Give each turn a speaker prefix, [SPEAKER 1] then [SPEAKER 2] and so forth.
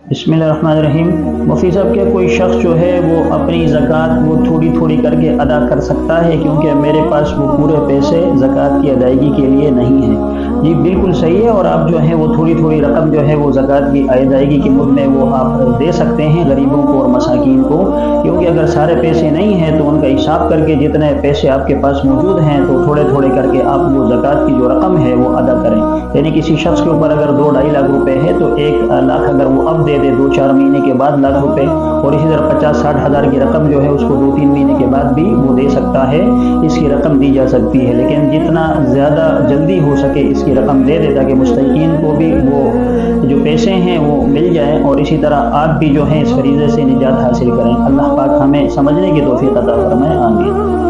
[SPEAKER 1] بسم اللہ الرحمن الرحیم۔ مفتی صاحب، کیا کوئی شخص جو ہے وہ اپنی زکوٰۃ وہ تھوڑی تھوڑی کر کے ادا کر سکتا ہے، کیونکہ میرے پاس وہ پورے پیسے زکوٰۃ کی ادائیگی کے لیے نہیں ہیں؟ جی بالکل صحیح ہے، اور آپ جو ہیں وہ تھوڑی تھوڑی رقم جو ہے وہ زکوٰۃ کی ادائیگی کی مد میں وہ آپ دے سکتے ہیں غریبوں کو اور مساکین کو، کیونکہ اگر سارے پیسے نہیں ہیں تو ان کا حساب کر کے جتنے پیسے آپ کے پاس موجود ہیں تو تھوڑے تھوڑے کر کے آپ وہ زکوٰۃ کی جو رقم ہے وہ ادا کریں۔ یعنی کسی شخص کے اوپر اگر 2-2.5 لاکھ روپے ہے تو 1 لاکھ اگر وہ اب دے دے 2-4 مہینے کے بعد لاکھ روپے، اور اسی طرح 50-60 ہزار کی رقم جو ہے اس کو 2-3 مہینے کے بعد بھی وہ دے سکتا ہے، اس کی رقم دی جا سکتی ہے، لیکن جتنا زیادہ جلدی ہو سکے اس کی رقم دے دے تاکہ مستحقین کو بھی وہ جو پیسے ہیں وہ مل جائیں، اور اسی طرح آپ بھی جو ہیں اس فریضے سے نجات حاصل کریں۔ اللہ پاک ہمیں سمجھنے کی توفیق عطا فرمائے، آمین۔